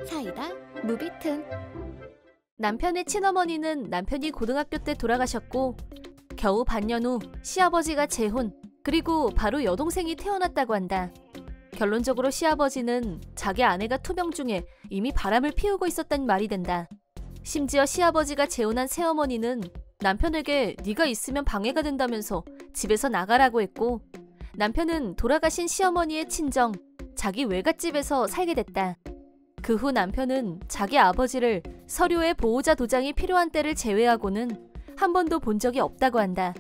사이다 무비튼. 남편의 친어머니는 남편이 고등학교 때 돌아가셨고 겨우 반년 후 시아버지가 재혼, 그리고 바로 여동생이 태어났다고 한다. 결론적으로 시아버지는 자기 아내가 투병 중에 이미 바람을 피우고 있었단 말이 된다. 심지어 시아버지가 재혼한 새어머니는 남편에게 네가 있으면 방해가 된다면서 집에서 나가라고 했고, 남편은 돌아가신 시어머니의 친정, 자기 외갓집에서 살게 됐다. 그 후 남편은 자기 아버지를 서류에 보호자 도장이 필요한 때를 제외하고는 한 번도 본 적이 없다고 한다.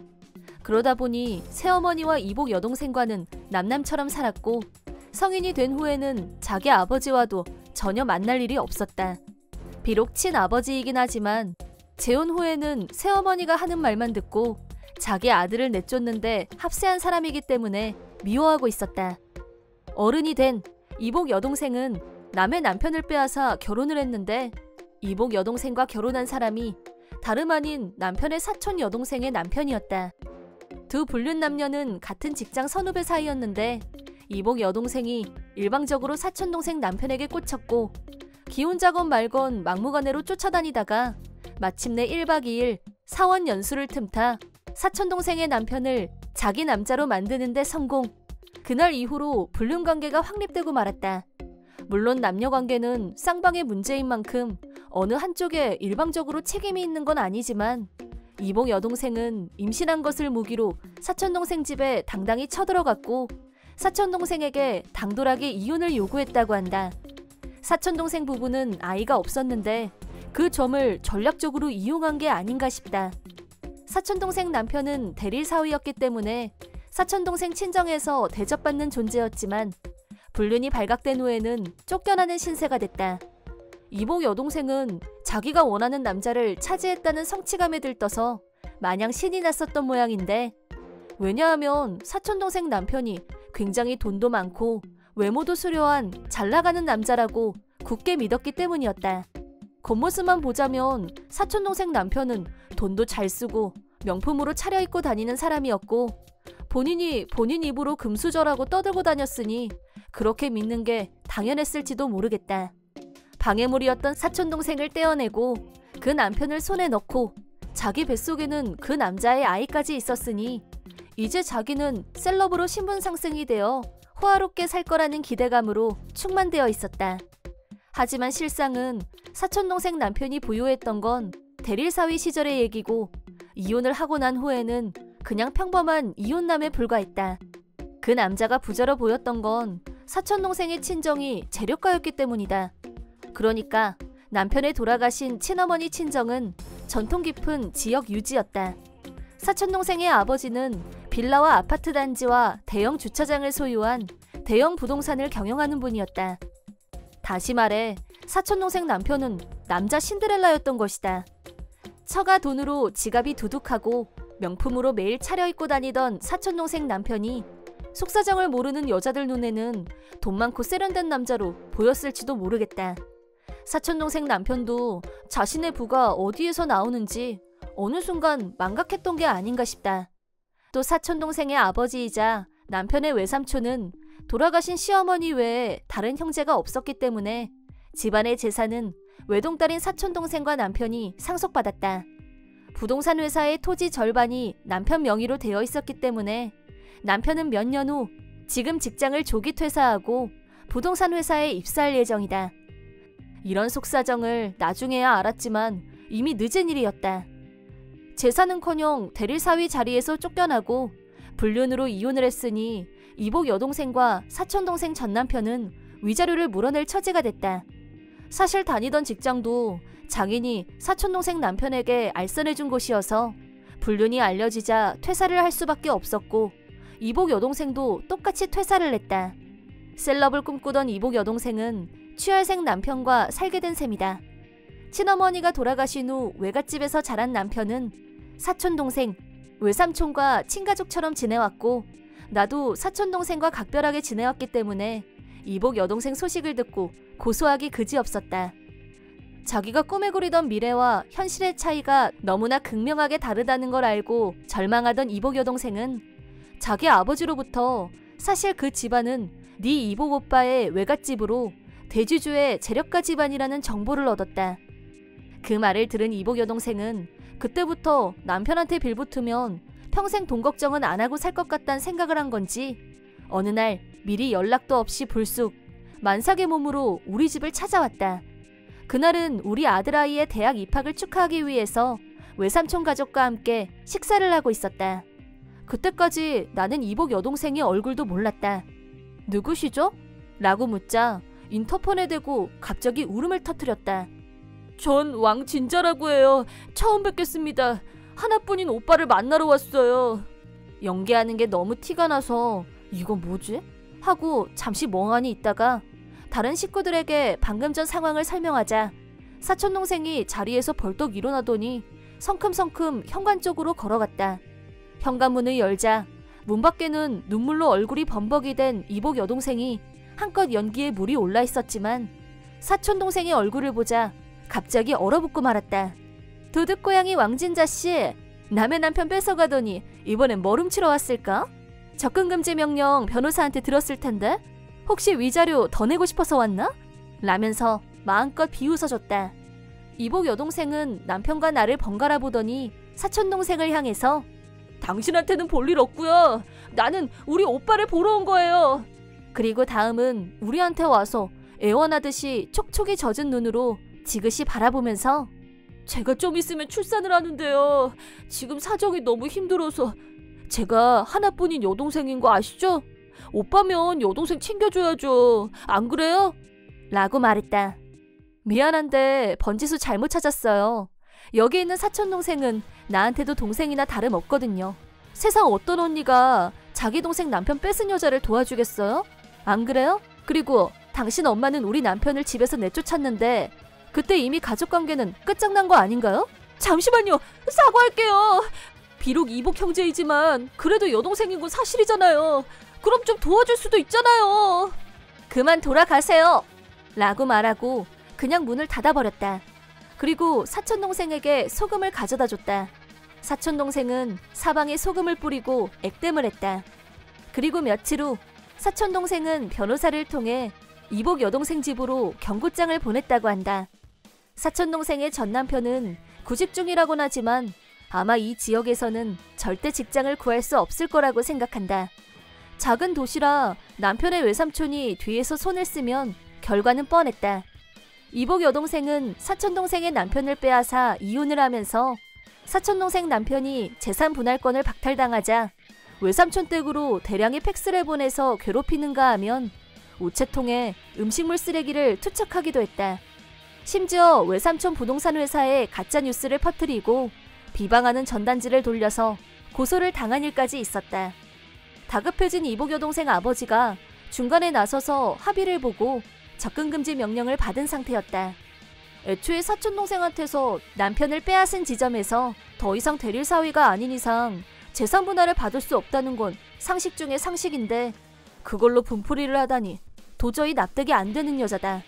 그러다 보니 새어머니와 이복 여동생과는 남남처럼 살았고, 성인이 된 후에는 자기 아버지와도 전혀 만날 일이 없었다. 비록 친아버지이긴 하지만 재혼 후에는 새어머니가 하는 말만 듣고 자기 아들을 내쫓는데 합세한 사람이기 때문에 미워하고 있었다. 어른이 된 이복 여동생은 남의 남편을 빼앗아 결혼을 했는데, 이복 여동생과 결혼한 사람이 다름 아닌 남편의 사촌 여동생의 남편이었다. 두 불륜 남녀는 같은 직장 선후배 사이였는데 이복 여동생이 일방적으로 사촌동생 남편에게 꽂혔고, 기혼 작업 말건 막무가내로 쫓아다니다가 마침내 1박 2일 사원 연수를 틈타 사촌동생의 남편을 자기 남자로 만드는 데 성공. 그날 이후로 불륜 관계가 확립되고 말았다. 물론 남녀 관계는 쌍방의 문제인 만큼 어느 한쪽에 일방적으로 책임이 있는 건 아니지만, 이복 여동생은 임신한 것을 무기로 사촌동생 집에 당당히 쳐들어갔고 사촌동생에게 당돌하게 이혼을 요구했다고 한다. 사촌동생 부부는 아이가 없었는데 그 점을 전략적으로 이용한 게 아닌가 싶다. 사촌동생 남편은 대릴사위였기 때문에 사촌동생 친정에서 대접받는 존재였지만 불륜이 발각된 후에는 쫓겨나는 신세가 됐다. 이복 여동생은 자기가 원하는 남자를 차지했다는 성취감에 들떠서 마냥 신이 났었던 모양인데, 왜냐하면 사촌동생 남편이 굉장히 돈도 많고 외모도 수려한 잘나가는 남자라고 굳게 믿었기 때문이었다. 겉모습만 보자면 사촌동생 남편은 돈도 잘 쓰고 명품으로 차려입고 다니는 사람이었고, 본인이 본인 입으로 금수저라고 떠들고 다녔으니 그렇게 믿는 게 당연했을지도 모르겠다. 방해물이었던 사촌동생을 떼어내고 그 남편을 손에 넣고 자기 뱃속에는 그 남자의 아이까지 있었으니 이제 자기는 셀럽으로 신분 상승이 되어 호화롭게 살 거라는 기대감으로 충만되어 있었다. 하지만 실상은 사촌동생 남편이 부유했던 건 대릴사위 시절의 얘기고, 이혼을 하고 난 후에는 그냥 평범한 이혼남에 불과했다. 그 남자가 부자로 보였던 건 사촌동생의 친정이 재력가였기 때문이다. 그러니까 남편의 돌아가신 친어머니 친정은 전통 깊은 지역 유지였다. 사촌동생의 아버지는 빌라와 아파트 단지와 대형 주차장을 소유한 대형 부동산을 경영하는 분이었다. 다시 말해 사촌동생 남편은 남자 신데렐라였던 것이다. 처가 돈으로 지갑이 두둑하고 명품으로 매일 차려입고 다니던 사촌동생 남편이 속사정을 모르는 여자들 눈에는 돈 많고 세련된 남자로 보였을지도 모르겠다. 사촌동생 남편도 자신의 부가 어디에서 나오는지 어느 순간 망각했던 게 아닌가 싶다. 또 사촌동생의 아버지이자 남편의 외삼촌은 돌아가신 시어머니 외에 다른 형제가 없었기 때문에 집안의 재산은 외동딸인 사촌동생과 남편이 상속받았다. 부동산 회사의 토지 절반이 남편 명의로 되어 있었기 때문에 남편은 몇 년 후 지금 직장을 조기 퇴사하고 부동산 회사에 입사할 예정이다. 이런 속사정을 나중에야 알았지만 이미 늦은 일이었다. 재산은커녕 대릴사위 자리에서 쫓겨나고 불륜으로 이혼을 했으니 이복 여동생과 사촌동생 전남편은 위자료를 물어낼 처지가 됐다. 사실 다니던 직장도 장인이 사촌동생 남편에게 알선해준 곳이어서 불륜이 알려지자 퇴사를 할 수밖에 없었고, 이복 여동생도 똑같이 퇴사를 했다. 셀럽을 꿈꾸던 이복 여동생은 취할생 남편과 살게 된 셈이다. 친어머니가 돌아가신 후 외갓집에서 자란 남편은 사촌동생, 외삼촌과 친가족처럼 지내왔고, 나도 사촌동생과 각별하게 지내왔기 때문에 이복 여동생 소식을 듣고 고소하기 그지없었다. 자기가 꿈에 그리던 미래와 현실의 차이가 너무나 극명하게 다르다는 걸 알고 절망하던 이복 여동생은 자기 아버지로부터 사실 그 집안은 네 이복 오빠의 외갓집으로 대주주의 재력가 집안이라는 정보를 얻었다. 그 말을 들은 이복 여동생은 그때부터 남편한테 빌붙으면 평생 돈 걱정은 안 하고 살 것 같다는 생각을 한 건지 어느 날 미리 연락도 없이 불쑥 만삭의 몸으로 우리 집을 찾아왔다. 그날은 우리 아들아이의 대학 입학을 축하하기 위해서 외삼촌 가족과 함께 식사를 하고 있었다. 그때까지 나는 이복 여동생의 얼굴도 몰랐다. 누구시죠? 라고 묻자 인터폰에 대고 갑자기 울음을 터뜨렸다. 전 왕진자라고 해요. 처음 뵙겠습니다. 하나뿐인 오빠를 만나러 왔어요. 연기하는 게 너무 티가 나서 이건 뭐지? 하고 잠시 멍하니 있다가 다른 식구들에게 방금 전 상황을 설명하자 사촌동생이 자리에서 벌떡 일어나더니 성큼성큼 현관 쪽으로 걸어갔다. 현관문을 열자 문 밖에는 눈물로 얼굴이 범벅이 된 이복 여동생이 한껏 연기에 물이 올라 있었지만 사촌동생의 얼굴을 보자 갑자기 얼어붙고 말았다. 도둑고양이 왕진자씨, 남의 남편 뺏어가더니 이번엔 뭐 훔치러 왔을까? 접근금지 명령 변호사한테 들었을 텐데 혹시 위자료 더 내고 싶어서 왔나? 라면서 마음껏 비웃어줬다. 이복 여동생은 남편과 나를 번갈아 보더니 사촌동생을 향해서 당신한테는 볼 일 없고요. 나는 우리 오빠를 보러 온 거예요. 그리고 다음은 우리한테 와서 애원하듯이 촉촉이 젖은 눈으로 지그시 바라보면서 제가 좀 있으면 출산을 하는데요. 지금 사정이 너무 힘들어서 제가 하나뿐인 여동생인 거 아시죠? 오빠면 여동생 챙겨줘야죠. 안 그래요? 라고 말했다. 미안한데 번지수 잘못 찾았어요. 여기 있는 사촌동생은 나한테도 동생이나 다름없거든요. 세상 어떤 언니가 자기 동생 남편 뺏은 여자를 도와주겠어요? 안 그래요? 그리고 당신 엄마는 우리 남편을 집에서 내쫓았는데 그때 이미 가족관계는 끝장난 거 아닌가요? 잠시만요. 사과할게요. 비록 이복 형제이지만 그래도 여동생인 건 사실이잖아요. 그럼 좀 도와줄 수도 있잖아요. 그만 돌아가세요. 라고 말하고 그냥 문을 닫아버렸다. 그리고 사촌동생에게 소금을 가져다 줬다. 사촌동생은 사방에 소금을 뿌리고 액땜을 했다. 그리고 며칠 후 사촌동생은 변호사를 통해 이복 여동생 집으로 경고장을 보냈다고 한다. 사촌동생의 전 남편은 구직 중이라곤 하지만 아마 이 지역에서는 절대 직장을 구할 수 없을 거라고 생각한다. 작은 도시라 남편의 외삼촌이 뒤에서 손을 쓰면 결과는 뻔했다. 이복 여동생은 사촌동생의 남편을 빼앗아 이혼을 하면서 사촌동생 남편이 재산 분할권을 박탈당하자 외삼촌 댁으로 대량의 팩스를 보내서 괴롭히는가 하면 우체통에 음식물 쓰레기를 투척하기도 했다. 심지어 외삼촌 부동산 회사에 가짜 뉴스를 퍼뜨리고 비방하는 전단지를 돌려서 고소를 당한 일까지 있었다. 다급해진 이복 여동생 아버지가 중간에 나서서 합의를 보고 접근금지 명령을 받은 상태였다. 애초에 사촌동생한테서 남편을 빼앗은 지점에서 더 이상 대릴 사위가 아닌 이상 재산 분할을 받을 수 없다는 건 상식 중의 상식인데 그걸로 분풀이를 하다니 도저히 납득이 안 되는 여자다.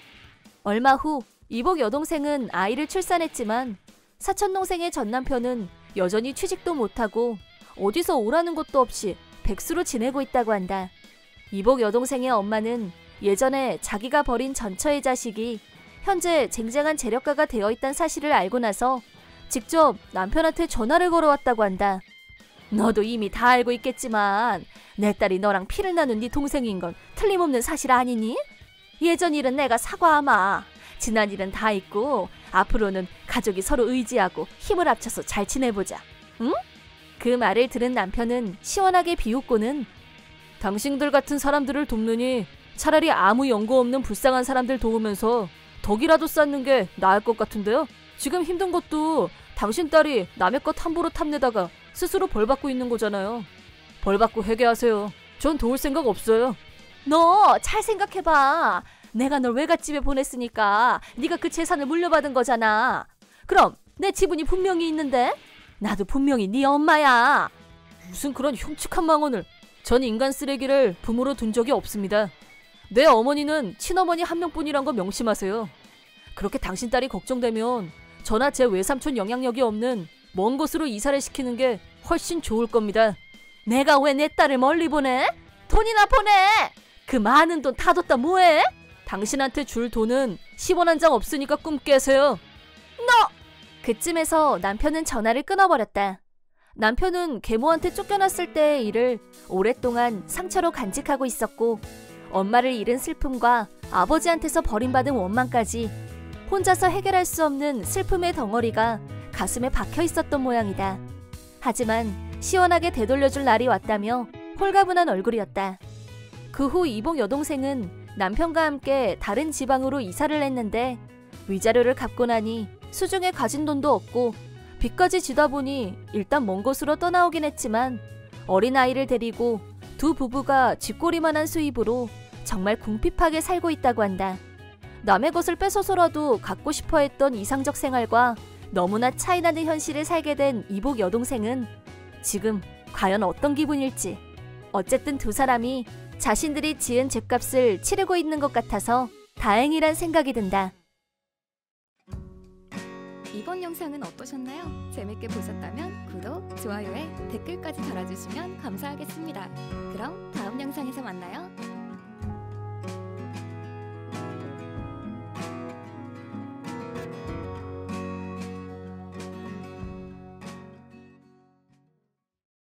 얼마 후 이복 여동생은 아이를 출산했지만 사촌동생의 전 남편은 여전히 취직도 못하고 어디서 오라는 것도 없이 백수로 지내고 있다고 한다. 이복 여동생의 엄마는 예전에 자기가 버린 전처의 자식이 현재 쟁쟁한 재력가가 되어 있다는 사실을 알고 나서 직접 남편한테 전화를 걸어왔다고 한다. 너도 이미 다 알고 있겠지만 내 딸이 너랑 피를 나눈 네 동생인 건 틀림없는 사실 아니니? 예전 일은 내가 사과하마. 지난 일은 다 있고 앞으로는 가족이 서로 의지하고 힘을 합쳐서 잘 지내보자. 응? 그 말을 들은 남편은 시원하게 비웃고는 당신들 같은 사람들을 돕느니 차라리 아무 연고 없는 불쌍한 사람들 도우면서 덕이라도 쌓는 게 나을 것 같은데요. 지금 힘든 것도 당신 딸이 남의 것 함부로 탐내다가 스스로 벌 받고 있는 거잖아요. 벌 받고 회개하세요. 전 도울 생각 없어요. 너 잘 생각해봐. 내가 널 외갓집에 보냈으니까 네가 그 재산을 물려받은 거잖아. 그럼 내 지분이 분명히 있는데? 나도 분명히 네 엄마야. 무슨 그런 흉측한 망언을. 전 인간 쓰레기를 부모로 둔 적이 없습니다. 내 어머니는 친어머니 한 명뿐이란 거 명심하세요. 그렇게 당신 딸이 걱정되면 저나 제 외삼촌 영향력이 없는 먼 곳으로 이사를 시키는 게 훨씬 좋을 겁니다. 내가 왜 내 딸을 멀리 보내? 돈이나 보내! 그 많은 돈 타뒀다 뭐해? 당신한테 줄 돈은 10원 한 장 없으니까 꿈 깨세요. 그쯤에서 남편은 전화를 끊어버렸다. 남편은 계모한테 쫓겨났을 때의 일을 오랫동안 상처로 간직하고 있었고 엄마를 잃은 슬픔과 아버지한테서 버림받은 원망까지 혼자서 해결할 수 없는 슬픔의 덩어리가 가슴에 박혀 있었던 모양이다. 하지만 시원하게 되돌려줄 날이 왔다며 홀가분한 얼굴이었다. 그 후 이복 여동생은 남편과 함께 다른 지방으로 이사를 했는데 위자료를 갚고 나니 수중에 가진 돈도 없고 빚까지 지다 보니 일단 먼 곳으로 떠나오긴 했지만 어린아이를 데리고 두 부부가 쥐꼬리만한 수입으로 정말 궁핍하게 살고 있다고 한다. 남의 것을 뺏어서라도 갖고 싶어 했던 이상적 생활과 너무나 차이나는 현실을 살게 된 이복 여동생은 지금 과연 어떤 기분일지. 어쨌든 두 사람이 자신들이 지은 죗값을 치르고 있는 것 같아서 다행이란 생각이 든다. 이번 영상은 어떠셨나요? 재밌게 보셨다면 구독, 좋아요에 댓글까지 달아주시면 감사하겠습니다. 그럼 다음 영상에서 만나요.